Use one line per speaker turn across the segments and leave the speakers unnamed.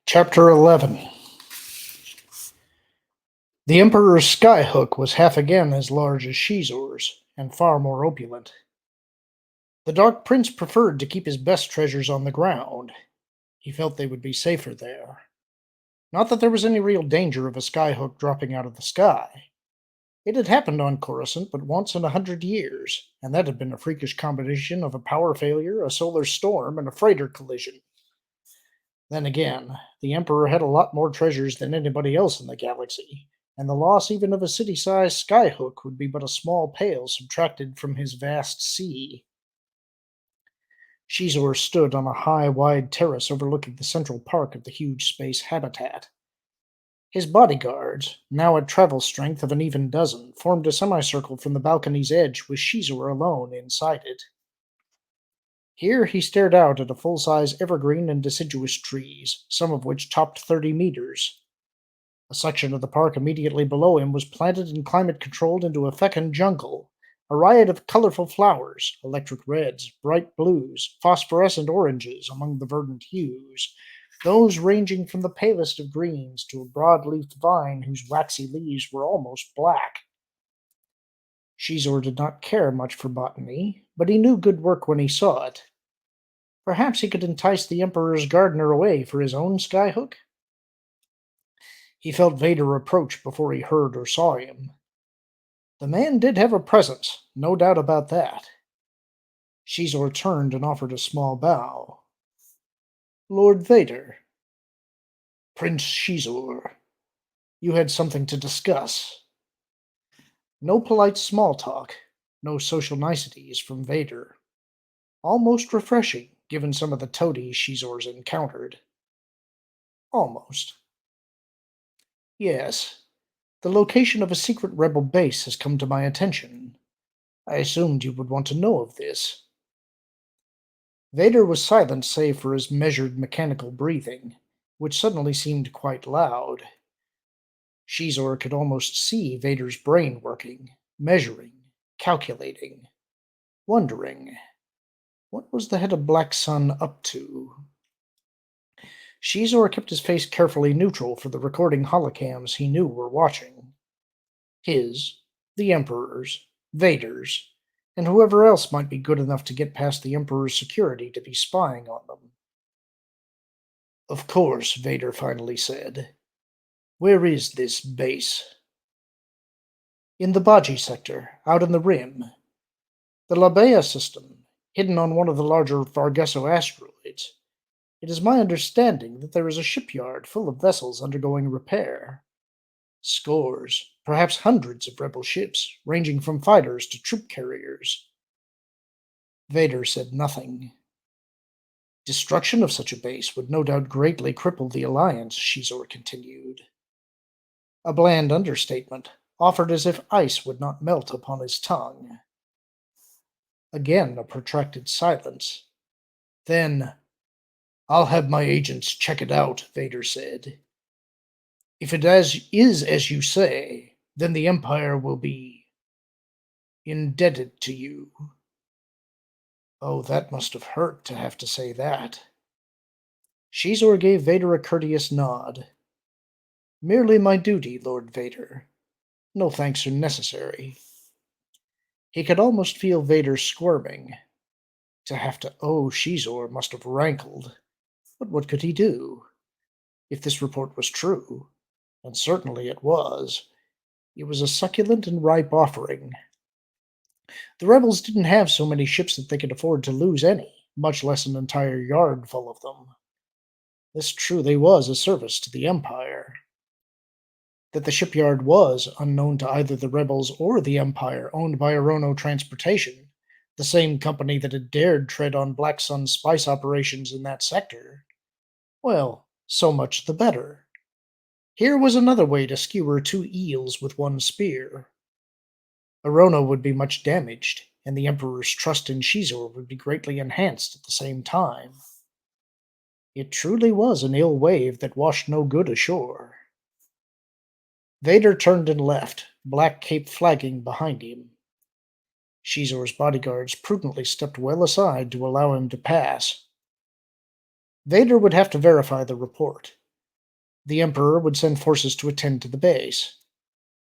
Chapter 11. The Emperor's skyhook was half again as large as Xizor's, and far more opulent. The Dark Prince preferred to keep his best treasures on the ground. He felt they would be safer there. Not that there was any real danger of a skyhook dropping out of the sky. It had happened on Coruscant but once in 100 years, and that had been a freakish combination of a power failure, a solar storm, and a freighter collision. Then again, the Emperor had a lot more treasures than anybody else in the galaxy, and the loss even of a city-sized skyhook would be but a small pail subtracted from his vast sea. Xizor stood on a high, wide terrace overlooking the central park of the huge space habitat. His bodyguards, now at travel strength of an even dozen, formed a semicircle from the balcony's edge with Xizor alone inside it. Here he stared out at a full-size evergreen and deciduous trees, some of which topped 30 meters. A section of the park immediately below him was planted and climate-controlled into a fecund jungle, a riot of colorful flowers, electric reds, bright blues, phosphorescent oranges among the verdant hues, those ranging from the palest of greens to a broad-leafed vine whose waxy leaves were almost black. Xizor did not care much for botany, but he knew good work when he saw it. Perhaps he could entice the Emperor's gardener away for his own skyhook? He felt Vader approach before he heard or saw him. The man did have a presence, no doubt about that. Xizor turned and offered a small bow. Lord Vader. Prince Xizor. You had something to discuss. No polite small talk, no social niceties from Vader. Almost refreshing, given some of the toadies Xizor's encountered. Almost. Yes, the location of a secret rebel base has come to my attention. I assumed you would want to know of this. Vader was silent save for his measured mechanical breathing, which suddenly seemed quite loud. Xizor could almost see Vader's brain working, measuring, calculating, wondering. What was the head of Black Sun up to? Xizor kept his face carefully neutral for the recording holocams he knew were watching. His, the Emperor's, Vader's, and whoever else might be good enough to get past the Emperor's security to be spying on them. Of course, Vader finally said. Where is this base? In the Baji sector, out in the Rim. The Labea system, hidden on one of the larger Vargesso asteroids. It is my understanding that there is a shipyard full of vessels undergoing repair. Scores, perhaps hundreds of rebel ships, ranging from fighters to troop carriers. Vader said nothing. Destruction of such a base would no doubt greatly cripple the Alliance, Xizor continued. A bland understatement, offered as if ice would not melt upon his tongue. Again a protracted silence. Then, I'll have my agents check it out, Vader said. If it is as you say, then the Empire will be indebted to you. Oh, that must have hurt to have to say that. Xizor gave Vader a courteous nod. Merely my duty, Lord Vader. No thanks are necessary. He could almost feel Vader squirming. To have to owe Xizor must have rankled. But what could he do? If this report was true, and certainly it was a succulent and ripe offering. The rebels didn't have so many ships that they could afford to lose any, much less an entire yard full of them. This truly was a service to the Empire. That the shipyard was, unknown to either the rebels or the Empire, owned by Arono Transportation, the same company that had dared tread on Black Sun's spice operations in that sector. Well, so much the better. Here was another way to skewer two eels with one spear. Arono would be much damaged, and the Emperor's trust in Xizor would be greatly enhanced at the same time. It truly was an ill wave that washed no good ashore. Vader turned and left, black cape flagging behind him. Xizor's bodyguards prudently stepped well aside to allow him to pass. Vader would have to verify the report, The Emperor would send forces to attend to the base.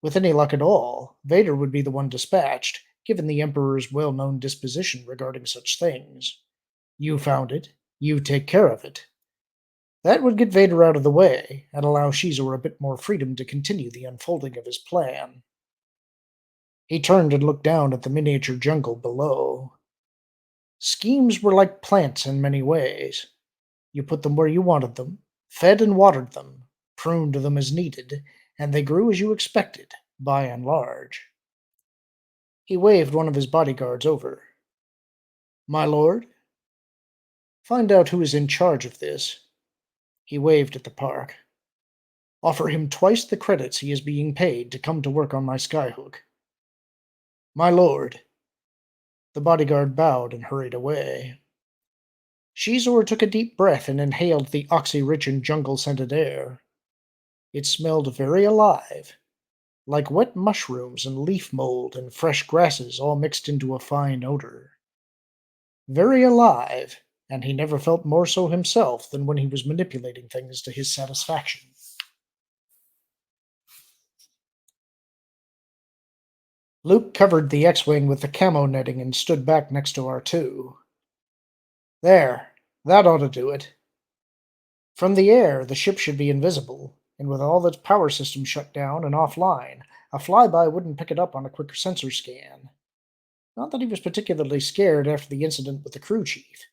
With any luck at all, Vader would be the one dispatched, given the Emperor's well known disposition regarding such things. You found it, you take care of it. That would get Vader out of the way and allow Xizor a bit more freedom to continue the unfolding of his plan. He turned and looked down at the miniature jungle below. Schemes were like plants in many ways. You put them where you wanted them, fed and watered them, pruned them as needed, and they grew as you expected, by and large. He waved one of his bodyguards over. My lord, find out who is in charge of this. He waved at the park. Offer him twice the credits he is being paid to come to work on my skyhook. My lord. The bodyguard bowed and hurried away. Xizor took a deep breath and inhaled the oxy-rich and jungle-scented air. It smelled very alive, like wet mushrooms and leaf mold and fresh grasses all mixed into a fine odor. Very alive, and he never felt more so himself than when he was manipulating things to his satisfaction. Luke covered the X-Wing with the camo netting and stood back next to R2. There, that ought to do it. From the air, the ship should be invisible, and with all its power systems shut down and offline, a flyby wouldn't pick it up on a quick sensor scan. Not that he was particularly scared after the incident with the crew chief.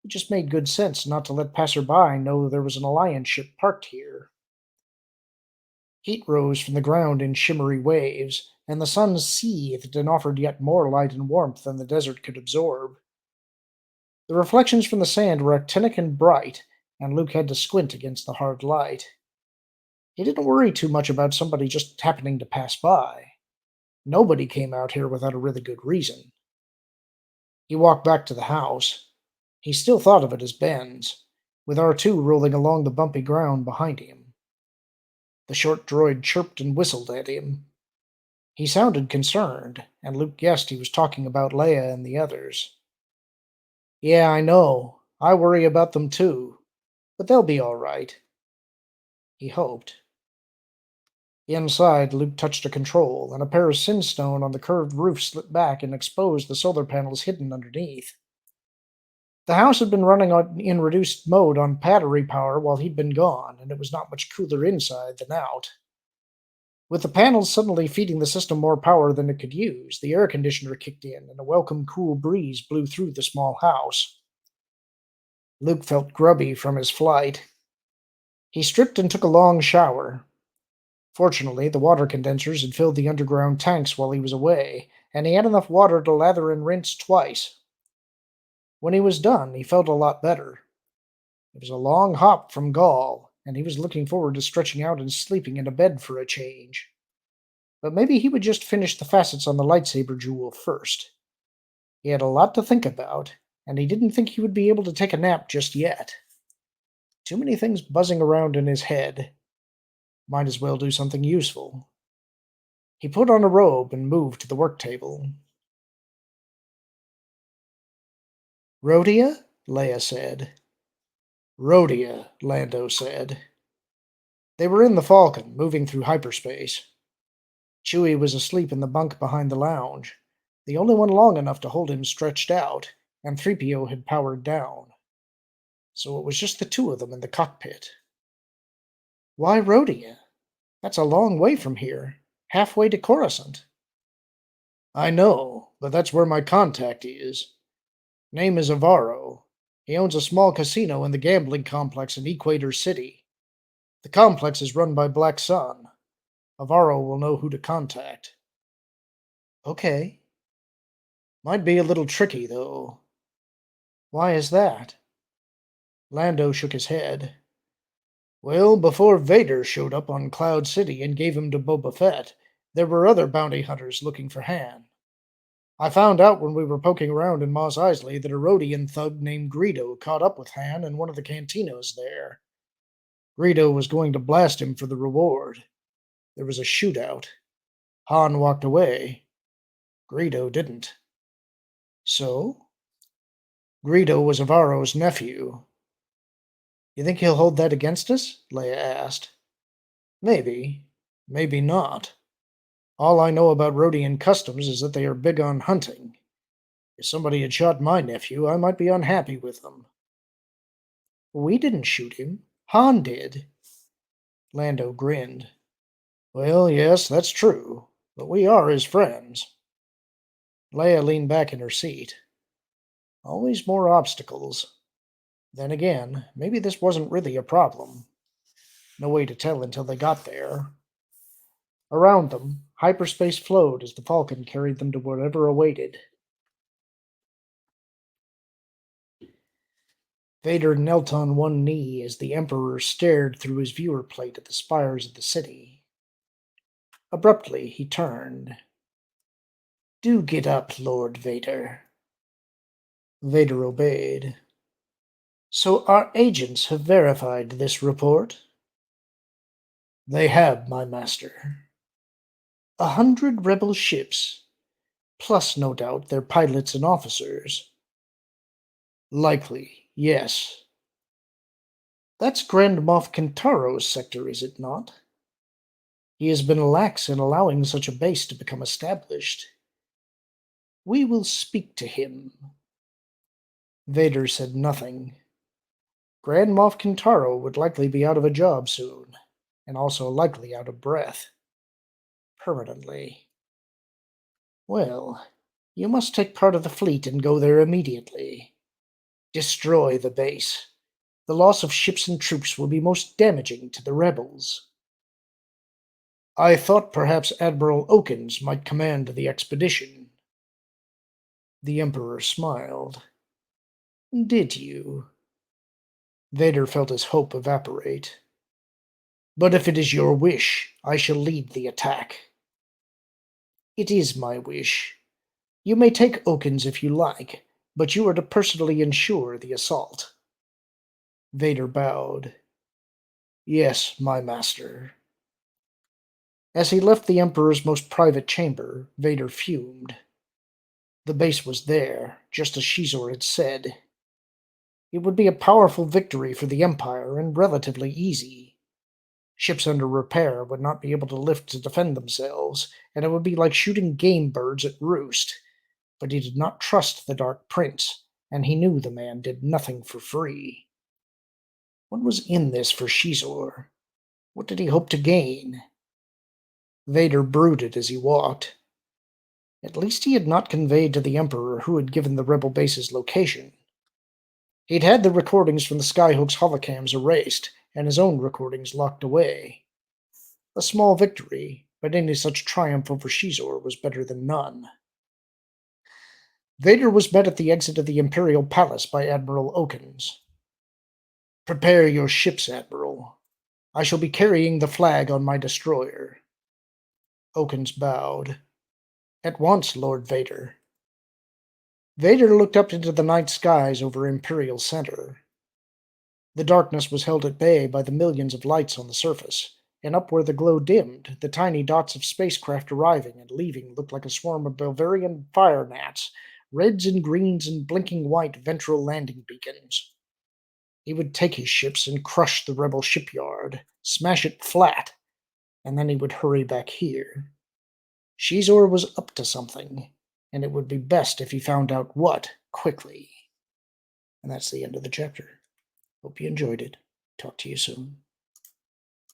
It just made good sense not to let passerby know there was an Alliance ship parked here. Heat rose from the ground in shimmery waves, and the sun seethed and offered yet more light and warmth than the desert could absorb. The reflections from the sand were actinic and bright, and Luke had to squint against the hard light. He didn't worry too much about somebody just happening to pass by. Nobody came out here without a really good reason. He walked back to the house. He still thought of it as Ben's, with R2 rolling along the bumpy ground behind him. The short droid chirped and whistled at him. He sounded concerned, and Luke guessed he was talking about Leia and the others. Yeah, I know. I worry about them too. But they'll be all right. He hoped. Inside, Luke touched a control, and a pair of sinstone on the curved roof slipped back and exposed the solar panels hidden underneath. The house had been running in reduced mode on battery power while he'd been gone, and it was not much cooler inside than out. With the panels suddenly feeding the system more power than it could use, the air conditioner kicked in, and a welcome cool breeze blew through the small house. Luke felt grubby from his flight. He stripped and took a long shower. Fortunately, the water condensers had filled the underground tanks while he was away, and he had enough water to lather and rinse twice. When he was done, he felt a lot better. It was a long hop from Gaul, and he was looking forward to stretching out and sleeping in a bed for a change. But maybe he would just finish the facets on the lightsaber jewel first. He had a lot to think about, and he didn't think he would be able to take a nap just yet. Too many things buzzing around in his head. Might as well do something useful. He put on a robe and moved to the work table. Rhodia? Leia said. Rhodia, Lando said. They were in the Falcon, moving through hyperspace. Chewie was asleep in the bunk behind the lounge, the only one long enough to hold him stretched out, and 3PO had powered down. So it was just the two of them in the cockpit. Why Rhodia? That's a long way from here, halfway to Coruscant. I know, but that's where my contact is. Name is Avaro. He owns a small casino in the gambling complex in Equator City. The complex is run by Black Sun. Avaro will know who to contact. Okay. Might be a little tricky, though. Why is that? Lando shook his head. Well, before Vader showed up on Cloud City and gave him to Boba Fett, there were other bounty hunters looking for Han. I found out when we were poking around in Mos Eisley that a Rhodian thug named Greedo caught up with Han in one of the cantinos there. Greedo was going to blast him for the reward. There was a shootout. Han walked away. Greedo didn't. So? Greedo was Avaro's nephew. You think he'll hold that against us? Leia asked. Maybe, maybe not. All I know about Rhodian customs is that they are big on hunting. If somebody had shot my nephew, I might be unhappy with them. We didn't shoot him. Han did. Lando grinned. Well, yes, that's true, but we are his friends. Leia leaned back in her seat. Always more obstacles. Then again, maybe this wasn't really a problem. No way to tell until they got there. Around them, hyperspace flowed as the Falcon carried them to whatever awaited. Vader knelt on one knee as the Emperor stared through his viewer plate at the spires of the city. Abruptly, he turned. Do get up, Lord Vader. Vader obeyed. So our agents have verified this report? They have, my master. 100 rebel ships, plus no doubt their pilots and officers. Likely, yes. That's Grand Moff Kintaro's sector, is it not? He has been lax in allowing such a base to become established. We will speak to him. Vader said nothing. Grand Moff Kintaro would likely be out of a job soon, and also likely out of breath. Permanently. Well, you must take part of the fleet and go there immediately. Destroy the base. The loss of ships and troops will be most damaging to the rebels. I thought perhaps Admiral Okins might command the expedition. The Emperor smiled. Did you? Vader felt his hope evaporate. But if it is your wish, I shall lead the attack. It is my wish. You may take Okins if you like, but you are to personally ensure the assault. Vader bowed. Yes, my master. As he left the Emperor's most private chamber, Vader fumed. The base was there, just as Xizor had said. It would be a powerful victory for the Empire and relatively easy. Ships under repair would not be able to lift to defend themselves, and it would be like shooting game birds at roost. But he did not trust the Dark Prince, and he knew the man did nothing for free. What was in this for Xizor? What did he hope to gain? Vader brooded as he walked. At least he had not conveyed to the Emperor who had given the rebel base's location. He'd had the recordings from the Skyhook's holocams erased, and his own recordings locked away. A small victory, but any such triumph over Xizor was better than none. Vader was met at the exit of the Imperial Palace by Admiral Okins. Prepare your ships, Admiral. I shall be carrying the flag on my destroyer. Okins bowed. At once, Lord Vader. Vader looked up into the night skies over Imperial Center. The darkness was held at bay by the millions of lights on the surface, and up where the glow dimmed, the tiny dots of spacecraft arriving and leaving looked like a swarm of Bavarian fire gnats, reds and greens and blinking white ventral landing beacons. He would take his ships and crush the rebel shipyard, smash it flat, and then he would hurry back here. Xizor was up to something, and it would be best if he found out what quickly. And that's the end of the chapter. Hope you enjoyed it. Talk to you soon.